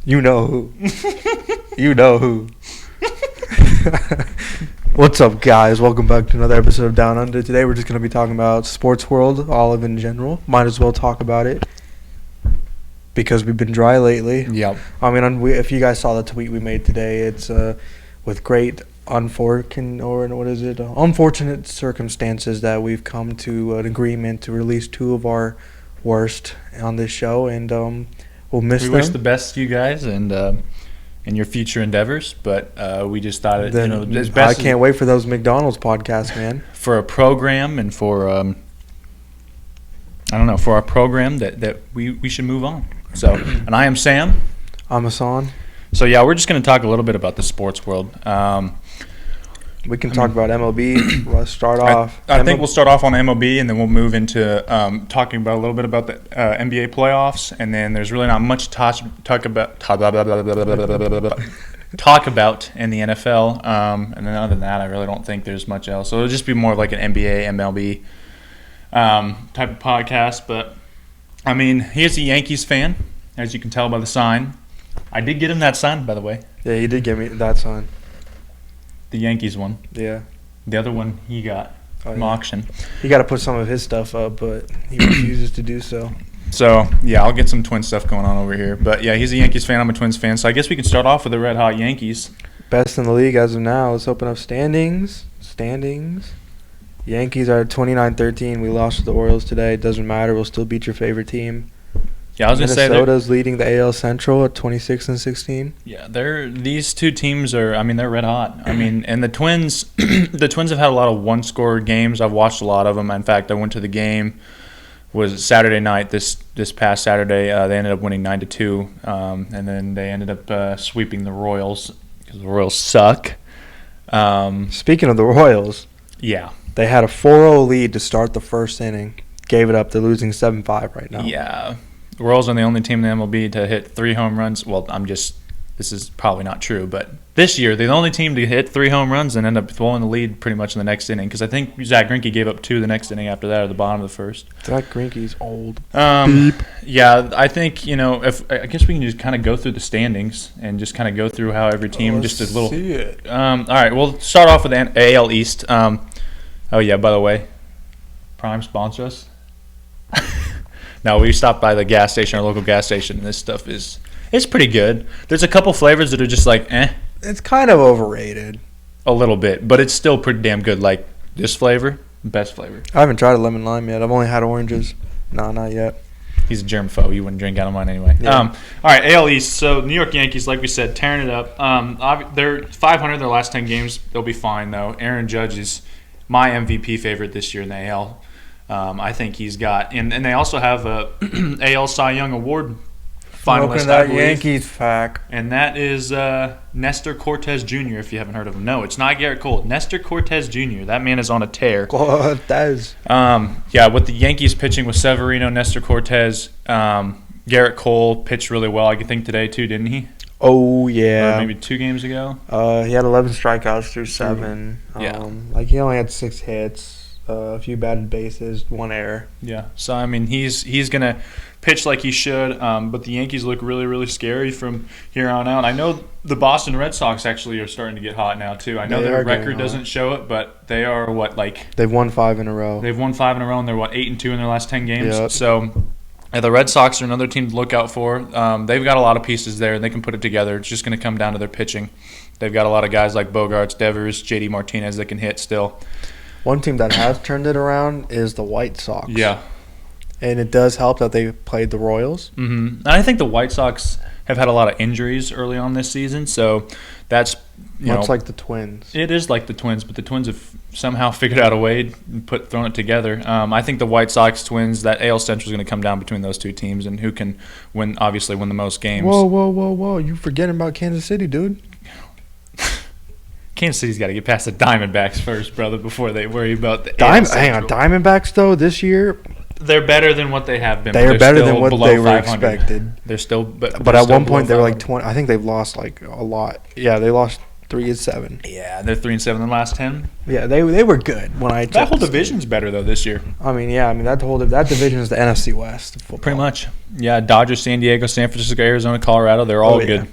You know who. You know who. What's up, guys? Welcome back to another episode of Down Under. Today we're just going to be talking about sports world, olive in general. Might as well talk about it because we've been dry lately. Yep. I mean, if you guys saw the tweet we made today, it's with great unfortunate circumstances that we've come to an agreement to release two of our worst on this show, and we'll miss them. We wish the best to you guys and in your future endeavors, but we just thought it, as best I can't wait for those McDonald's podcasts, man. For a program and for for our program that we should move on. So, and I am Sam. I'm Hassan. So yeah, we're just going to talk a little bit about the sports world. We can talk about MLB. Let's start off. I think we'll start off on MLB, and then we'll move into talking about a little bit about the NBA playoffs, and then there's really not much talk about in the NFL. And then other than that, I really don't think there's much else. So it'll just be more of like an NBA, MLB type of podcast. But I mean, he's a Yankees fan, as you can tell by the sign. I did get him that sign, by the way. Yeah, he did give me that sign. The Yankees one. Yeah. The other one he got from auction. He got to put some of his stuff up, but he refuses to do so. So, yeah, I'll get some Twins stuff going on over here. But, yeah, he's a Yankees fan. I'm a Twins fan. So I guess we can start off with the Red Hot Yankees. Best in the league as of now. Let's open up standings. Yankees are at 29-13. We lost to the Orioles today. It doesn't matter. We'll still beat your favorite team. Yeah, I was going to say Minnesota's leading the AL Central at 26-16. Yeah, these two teams are. I mean, they're red hot. I mean, and the Twins, have had a lot of one-score games. I've watched a lot of them. In fact, I went to the game. Was Saturday night. This past Saturday, they ended up winning 9-2, and then they ended up sweeping the Royals because the Royals suck. Speaking of the Royals, yeah, they had a 4-0 lead to start the first inning. Gave it up. They're losing 7-5 right now. Yeah. The Royals are the only team in the MLB to hit 3 home runs. Well, this is probably not true, but this year they're the only team to hit 3 home runs and end up blowing the lead pretty much in the next inning. Because I think Zach Greinke gave up 2 the next inning after that at the bottom of the first. Zach Greinke's old. Yeah, I think I guess we can just kind of go through the standings and just kind of go through how every team See it. All right, we'll start off with the AL East. Oh yeah, by the way, Prime sponsor us. No, we stopped by the gas station, our local gas station, and this stuff it's pretty good. There's a couple flavors that are just like, It's kind of overrated. A little bit, but it's still pretty damn good. Like this flavor, best flavor. I haven't tried a lemon lime yet. I've only had oranges. No, not yet. He's a germaphobe. You wouldn't drink out of mine anyway. Yeah. All right, AL East. So New York Yankees, like we said, tearing it up. They're 500 their last 10 games. They'll be fine, though. Aaron Judge is my MVP favorite this year in the AL. I think he's got, and they also have a AL Cy Young Award finalist, I believe. Yankees fact. And that is Nestor Cortez Jr., if you haven't heard of him. No, it's not Garrett Cole. Nestor Cortez Jr. That man is on a tear. Cortez. Yeah, with the Yankees pitching with Severino, Nestor Cortez, Garrett Cole pitched really well, I think, today too, didn't he? Oh, yeah. Or maybe 2 games ago. He had 11 strikeouts through 7. Yeah. He only had 6 hits. A few batted bases, 1 error. Yeah, so I mean he's going to pitch like he should, but the Yankees look really, really scary from here on out. I know the Boston Red Sox actually are starting to get hot now too. I know their record doesn't show it, but they are They've won 5 in a row. They've won 5 in a row, and they're 8-2 in their last 10 games. Yep. So the Red Sox are another team to look out for. They've got a lot of pieces there, and they can put it together. It's just going to come down to their pitching. They've got a lot of guys like Bogarts, Devers, JD Martinez that can hit still. One team that has turned it around is the White Sox. Yeah. And it does help that they played the Royals. Mm-hmm. And I think the White Sox have had a lot of injuries early on this season, so that's much like the Twins. It is like the Twins, but the Twins have somehow figured out a way and thrown it together. I think the White Sox, Twins, that AL Central is going to come down between those two teams, and who can win the most games. Whoa! You forgetting about Kansas City, dude? Kansas City's got to get past the Diamondbacks first, brother, before they worry about the Hang on, Diamondbacks though this year they're better than what they have been. They are better than what they were expected. They're still, but at one point they were like 20. I think they've lost like a lot. Yeah, they lost 3-7. Yeah, they're 3-7 in the last 10. Yeah, they were good when I. That whole division's better though this year. I mean, yeah, that division is the NFC West. Of football. Pretty much. Yeah, Dodgers, San Diego, San Francisco, Arizona, Colorado. They're all good.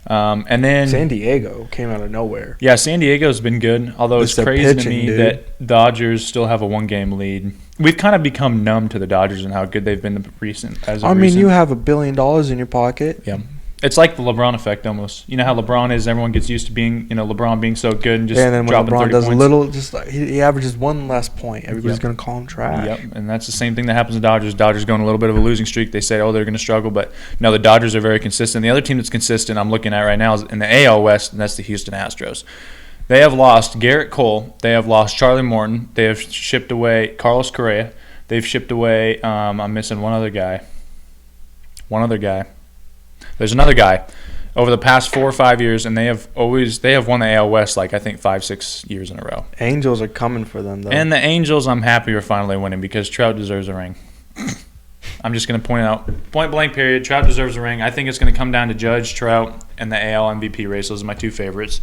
And then San Diego came out of nowhere. Yeah, San Diego's been good. Although it's crazy to me that Dodgers still have a 1-game lead. We've kind of become numb to the Dodgers and how good they've been recent. You have $1 billion in your pocket. Yeah. It's like the LeBron effect almost. You know how LeBron is. Everyone gets used to being, LeBron being so good and just then when dropping LeBron 30 does points. a little, just like he averages one less point, everybody's going to call him trash. Yep, and that's the same thing that happens to Dodgers. Dodgers go on a little bit of a losing streak. They say, they're going to struggle, but no, the Dodgers are very consistent. The other team that's consistent I'm looking at right now is in the AL West, and that's the Houston Astros. They have lost Garrett Cole. They have lost Charlie Morton. They have shipped away Carlos Correa. They've shipped away. I'm missing one other guy. There's another guy. Over the past 4 or 5 years, and they have won the AL West like I think 5-6 years in a row. Angels are coming for them though. And the Angels, I'm happy are finally winning because Trout deserves a ring. I'm just going to point out, point blank period, Trout deserves a ring. I think it's going to come down to Judge, Trout, and the AL MVP race. Those are my two favorites.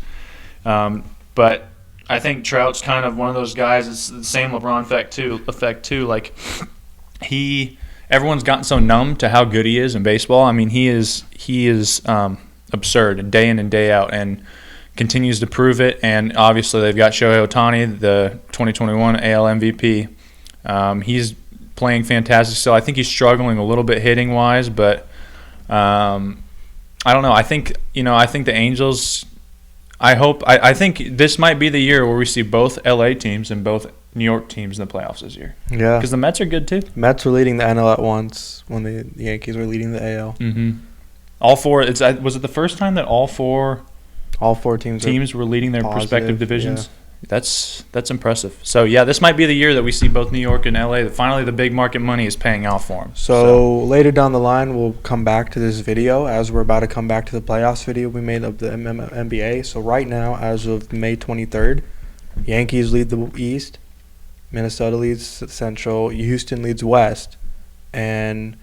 But I think Trout's kind of one of those guys. It's the same LeBron effect too. Like everyone's gotten so numb to how good he is in baseball. I mean, he is absurd day in and day out and continues to prove it. And obviously they've got Shohei Ohtani, the 2021 AL MVP. He's playing fantastic still. I think he's struggling a little bit hitting wise, but I don't know. I think the Angels, I think this might be the year where we see both LA teams and both New York teams in the playoffs this year. Yeah. Because the Mets are good too. Mets were leading the NL at once when the Yankees were leading the AL. Mm-hmm. All four. Was it the first time that all four teams were leading their respective divisions? Yeah. That's impressive. So yeah, this might be the year that we see both New York and LA. That finally the big market money is paying off for them. So later down the line, we'll come back to this video as we're about to come back to the playoffs video we made of the NBA. So right now, as of May 23rd, Yankees lead the East, Minnesota leads Central, Houston leads West, and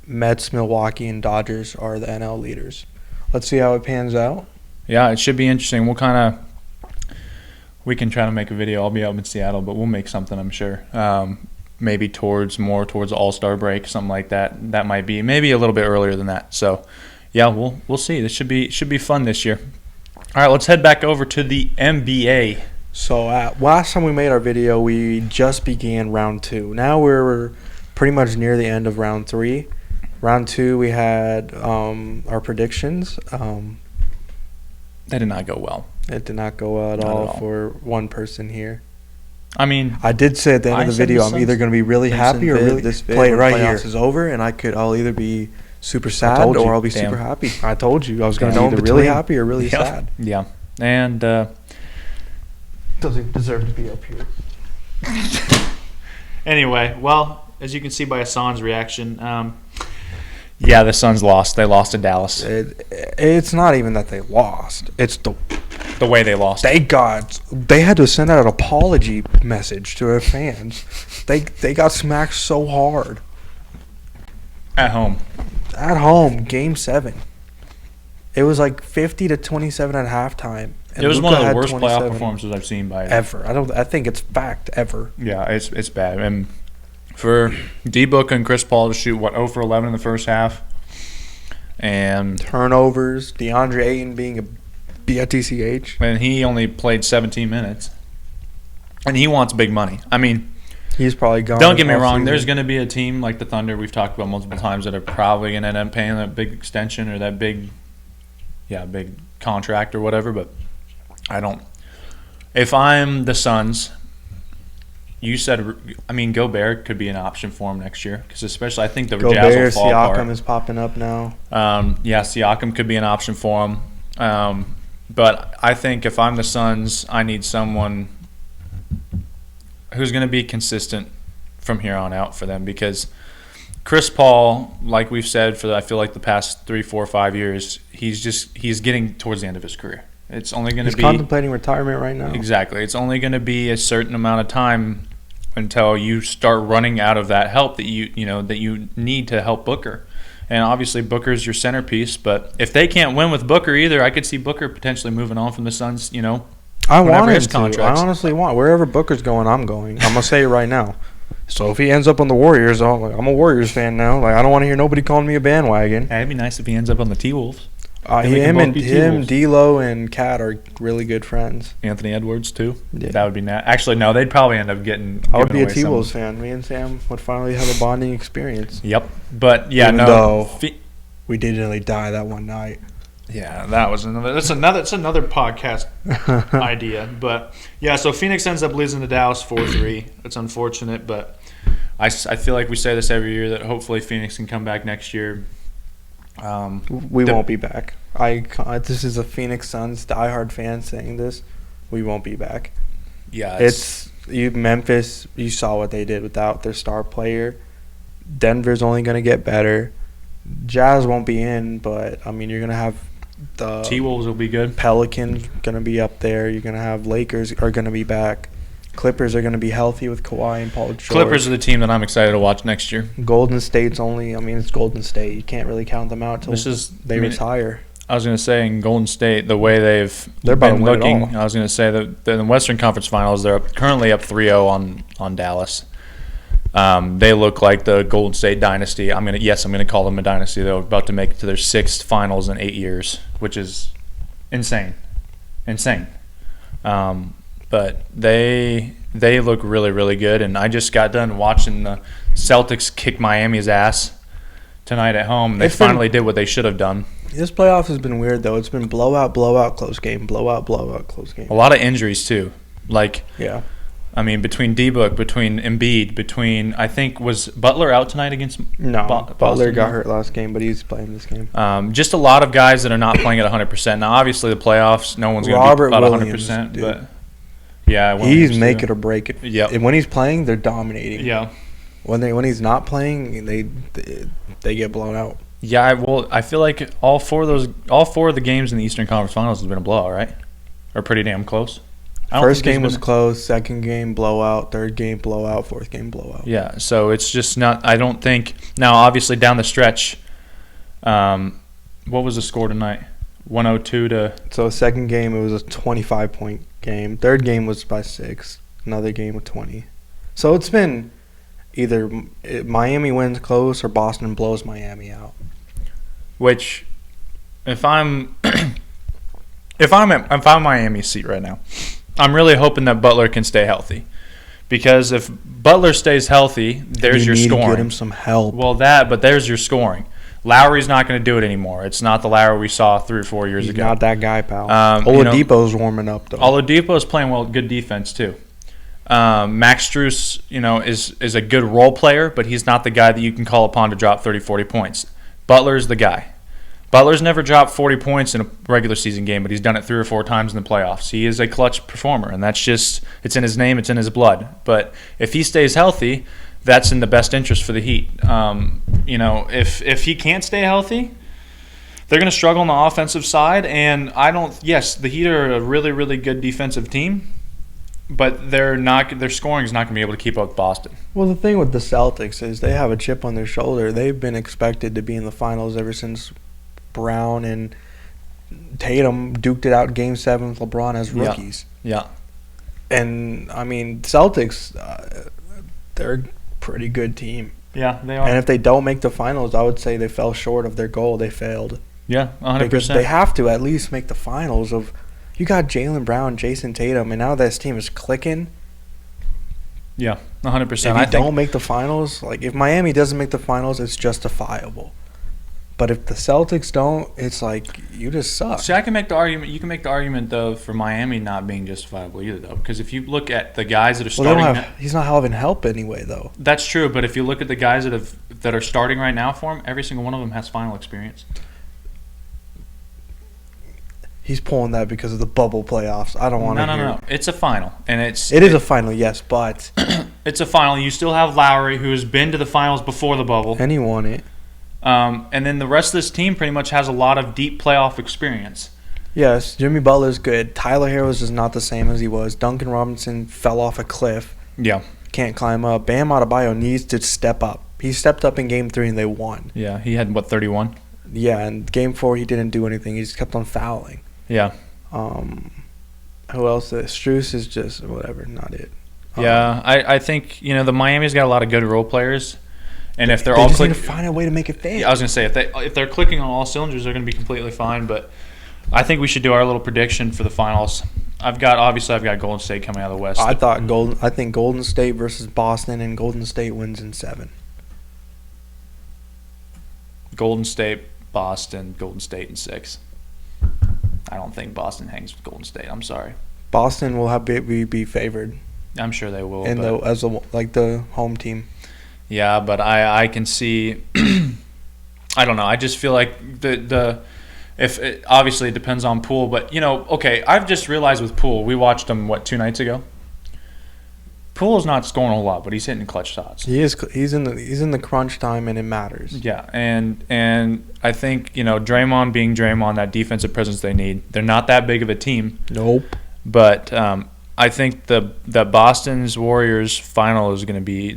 Mets, Milwaukee, and Dodgers are the NL leaders. Let's see how it pans out. Yeah, it should be interesting. We can try to make a video. I'll be up in Seattle, but we'll make something, I'm sure. Maybe towards the All-Star break, something like that. That might be maybe a little bit earlier than that. So, yeah, we'll see. This should be fun this year. All right, let's head back over to the NBA. So last time we made our video, we just began round 2. Now we're pretty much near the end of round 3. Round 2, we had our predictions. That did not go well. It did not go well at all for one person here. I mean, I did say at the end of the video, I'm either going to be really happy or really play it right here. Is over, and I'll either be super sad or I'll be super happy. I told you I was going to be either really happy or really sad. Yeah, and doesn't deserve to be up here. Anyway, well, as you can see by Hassan's reaction, yeah, the Suns lost. They lost to Dallas. It's not even that they lost. It's the way they lost. They had to send out an apology message to their fans. They got smacked so hard. At home. At home, Game 7. It was like 50-27 at halftime. And it was one of the worst playoff performances I've seen by ever. I think it's fact ever. Yeah, it's bad. And for D-Book and Chris Paul to shoot 0 for 11 in the first half, and turnovers, DeAndre Ayton being a BTCH, and he only played 17 minutes, and he wants big money. I mean, he's probably gone. Don't get me wrong. There's going to be a team like the Thunder we've talked about multiple times that are probably going to end up paying that big extension or that big contract or whatever. But I don't. If I'm the Suns, you said, I mean, Gobert could be an option for him next year because especially I think the Jazz will fall apart. Siakam is popping up now. Yeah, Siakam could be an option for him. But I think if I'm the Suns, I need someone who's going to be consistent from here on out for them because Chris Paul, like we've said for I feel like the past 3, 4, 5 years, he's getting towards the end of his career. It's only going to be contemplating retirement right now. Exactly. It's only going to be a certain amount of time until you start running out of that help that you need to help Booker. And obviously Booker's your centerpiece, but if they can't win with Booker either, I could see Booker potentially moving on from the Suns, I whenever want his him to. I contract's- honestly want. Wherever Booker's going, I'm going. I'm going to say it right now. So if he ends up on the Warriors, I'm a Warriors fan now. Like, I don't want to hear nobody calling me a bandwagon. Hey, it'd be nice if he ends up on the T-Wolves. Then we can Him both and be him, T-Wolves. D'Lo and Cat are really good friends. Anthony Edwards too. Yeah. That would be actually no. They'd probably end up getting. I would giving be a away some- T-Wolves fan. Me and Sam would finally have a bonding experience. Yep, but yeah, Even no. though we did nearly die that one night. Yeah, that was another. That's another podcast idea. But yeah, so Phoenix ends up losing to Dallas 4-3. It's unfortunate, but I feel like we say this every year that hopefully Phoenix can come back next year. We won't be back. This is a Phoenix Suns diehard fan saying this. We won't be back. Yeah, Memphis. You saw what they did without their star player. Denver's only going to get better. Jazz won't be in, but I mean, you're going to have the T-Wolves will be good. Pelicans going to be up there. You're going to have Lakers are going to be back. Clippers are going to be healthy with Kawhi and Paul George. Clippers are the team that I'm excited to watch next year. Golden State's only. I mean, it's Golden State. You can't really count them out until they retire. I was going to say in Golden State, the way they're about been to win it looking, all. I was going to say that in the Western Conference Finals, they're currently up 3-0 on Dallas. They look like the Golden State dynasty. I'm going to call them a dynasty. They're about to make it to their 6th finals in 8 years, which is insane. But they look really, really good. And I just got done watching the Celtics kick Miami's ass tonight at home. They finally did what they should have done. This playoff has been weird, though. It's been blowout, close game, blowout, close game. A lot of injuries, too. Yeah. I mean, between D-Book, between Embiid, I think, was Butler out tonight against No, Boston? Butler got hurt last game, but he's playing this game. Just a lot of guys that are not playing at 100%. Now, obviously, the playoffs, no one's going to be about 100%. Dude. But yeah, he's make it or break it. Yep. And when he's playing, they're dominating. Yeah. When he's not playing, they get blown out. Yeah, I feel like all four of the games in the Eastern Conference Finals has been a blowout, right? Or pretty damn close. First game was close. Second game blowout. Third game blowout. Fourth game blowout. Yeah, so it's just not. I don't think now. Obviously, down the stretch, what was the score tonight? 102 to. So second game it was a 25-point game. Third game was by 6. Another game with 20. So it's been either Miami wins close or Boston blows Miami out. Which, if I'm Miami's seat right now, I'm really hoping that Butler can stay healthy, because if Butler stays healthy, there's your scoring. You need to get him some help. Well, but there's your scoring. Lowry's not going to do it ananymore. It's not the Lowry we saw 3 or 4 years He's ago. not that guy, pal. Oladipo's warming up, though. Oladipo's playing well, good defense too. Max Strus, is a good role player, but he's not the guy that you can call upon to drop 30, 40 points. Butler's the guy. Butler's never dropped 40 points in a regular season game, but he's done it 3 or 4 times in the playoffs. He is a clutch performer, and that's just – it's in his name, it's in his blood. But if he stays healthy, that's in the best interest for the Heat. If he can't stay healthy, they're going to struggle on the offensive side. And yes, the Heat are a really, really good defensive team, but their scoring is not going to be able to keep up with Boston. Well, the thing with the Celtics is they have a chip on their shoulder. They've been expected to be in the finals ever since Brown and Tatum duked it out Game 7 with LeBron as rookies. Yeah. And, I mean, Celtics, they're a pretty good team. Yeah, they are. And if they don't make the finals, I would say they fell short of their goal. They failed. Yeah, 100%. Because they have to at least make the finals of – you got Jaylen Brown, Jason Tatum, and now this team is clicking. Yeah, 100%. If you don't make the finals, like if Miami doesn't make the finals, it's justifiable. But if the Celtics don't, it's like you just suck. See, I can make the argument. You can make the argument though for Miami not being justifiable either, though, because if you look at the guys that are starting, he's not having help anyway, though. That's true, but if you look at the guys that are starting right now for him, every single one of them has final experience. He's pulling that because of the bubble playoffs. I don't want to hear. No. It's a final, and it is a final, yes, but it's a final. You still have Lowry, who has been to the finals before the bubble, and he won it. And then the rest of this team pretty much has a lot of deep playoff experience. Yes, Jimmy Butler's good. Tyler Harris is not the same as he was. Duncan Robinson fell off a cliff. Yeah. Can't climb up. Bam Adebayo needs to step up. He stepped up in Game 3 and they won. Yeah, he had, 31? Yeah, and Game 4 he didn't do anything. He just kept on fouling. Yeah. Who else? Strus is just whatever, not it. Yeah, I think, the Miami's got a lot of good role players. And if they're they all just need to find a way to make it fit. Yeah, I was gonna say if they're clicking on all cylinders, they're gonna be completely fine. But I think we should do our little prediction for the finals. I've got Golden State coming out of the West. I think Golden State versus Boston, and Golden State wins in 7. Golden State, Boston, Golden State in 6. I don't think Boston hangs with Golden State. I'm sorry. Boston will be favored. I'm sure they will. As the home team. Yeah, but I can see. I don't know. I just feel like obviously it depends on Poole, but okay. I've just realized with Poole, we watched him 2 nights ago. Poole's not scoring a whole lot, but he's hitting clutch shots. He is. He's in the crunch time, and it matters. Yeah, and I think Draymond being Draymond, that defensive presence they need. They're not that big of a team. Nope. But I think the Boston Warriors final is going to be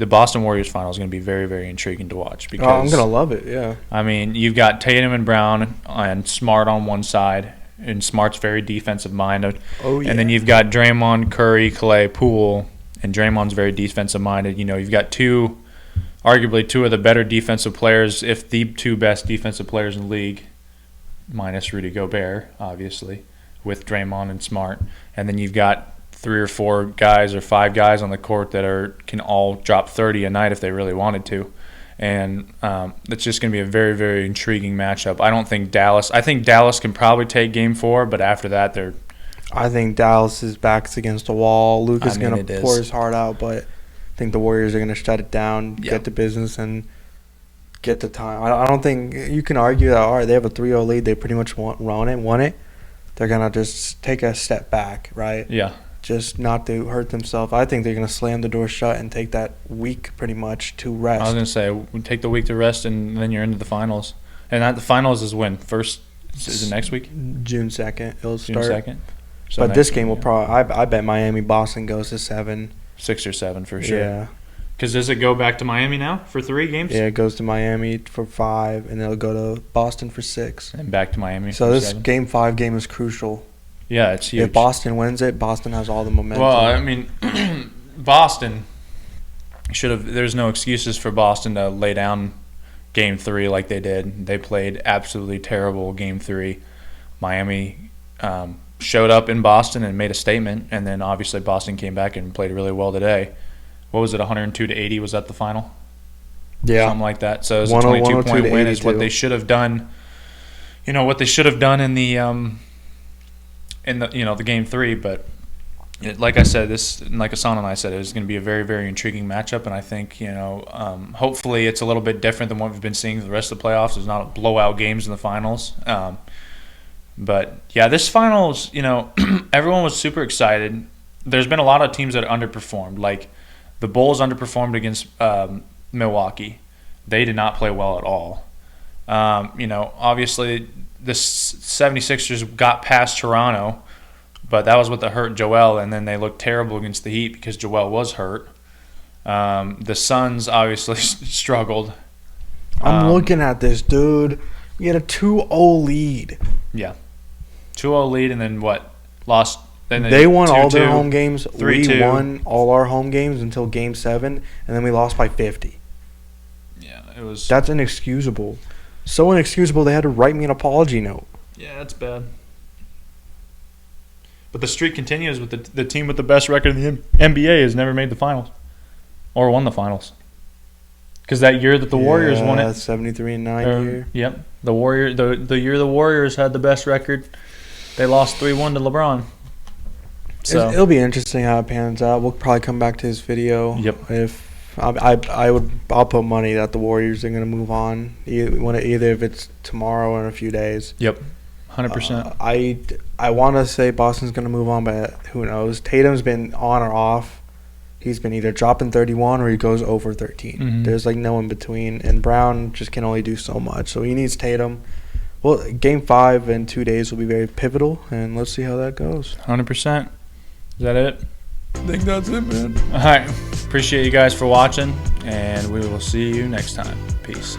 very, very intriguing to watch. Because I'm going to love it. Yeah. I mean, you've got Tatum and Brown and Smart on one side, and Smart's very defensive minded. Oh yeah. And then you've got Draymond, Curry, Clay, Poole. And Draymond's very defensive-minded. You've got arguably two of the better defensive players, if the 2 best defensive players in the league, minus Rudy Gobert, obviously, with Draymond and Smart. And then you've got 3 or 4 guys or 5 guys on the court that can all drop 30 a night if they really wanted to. And it's just going to be a very, very intriguing matchup. I think Dallas can probably take Game 4, but after that I think Dallas's back's against the wall. Luka's going to pour his heart out, but I think the Warriors are going to shut it down, get to business, and get the time. I don't think you can argue that, all right, they have a 3-0 lead. They pretty much won it. They're going to just take a step back, right? Yeah. Just not to hurt themselves. I think they're going to slam the door shut and take that week pretty much to rest. I was going to say, we take the week to rest, and then you're into the finals. And the finals is when? First, is it next week? June 2nd. It'll start. June 2nd. So but this game will probably – I bet Miami-Boston goes to 7. 6 or 7 for sure. Yeah. Because does it go back to Miami now for 3 games? Yeah, it goes to Miami for 5, and it'll go to Boston for 6. And back to Miami so for this 7. Game 5 game is crucial. Yeah, it's huge. If Boston wins it, Boston has all the momentum. Well, I mean, Boston should have – there's no excuses for Boston to lay down Game 3 like they did. They played absolutely terrible Game 3. Miami showed up in Boston and made a statement, and then obviously Boston came back and played really well today. What was it, 102-80? Was that the final? Yeah. Something like that. So it was a 22-point win is what they should have done. What they should have done in the the Game 3, but like I said, like Asana and I said, it's going to be a very, very intriguing matchup, and I think, hopefully it's a little bit different than what we've been seeing for the rest of the playoffs. There's not blowout games in the finals. But, yeah, this finals, everyone was super excited. There's been a lot of teams that underperformed. Like, the Bulls underperformed against Milwaukee. They did not play well at all. Obviously the 76ers got past Toronto, but that was what hurt Joel, and then they looked terrible against the Heat because Joel was hurt. The Suns obviously struggled. I'm looking at this, dude. We had a 2-0 lead. Yeah. 2-0 lead, and then what? Lost. Then they won all their home games. 3-2. We won all our home games until Game 7, and then we lost by 50. Yeah, it was. That's inexcusable. So inexcusable they had to write me an apology note. Yeah, that's bad. But the streak continues with the team with the best record in the NBA has never made the finals or won the finals. Because that year that the Warriors won it, 73-9 year. Yep, the year the Warriors had the best record, they lost 3-1 to LeBron. So It'll be interesting how it pans out. We'll probably come back to this video. Yep. If I'll put money that the Warriors are going to move on. Either if it's tomorrow or in a few days. Yep. 100%. I want to say Boston's going to move on, but who knows? Tatum's been on or off. He's been either dropping 31 or he goes over 13. Mm-hmm. There's no in between, and Brown just can only do so much. So he needs Tatum. Well, Game 5 in 2 days will be very pivotal, and let's see how that goes. 100%. Is that it? I think that's it, man. All right. Appreciate you guys for watching. and we will see you next time. Peace.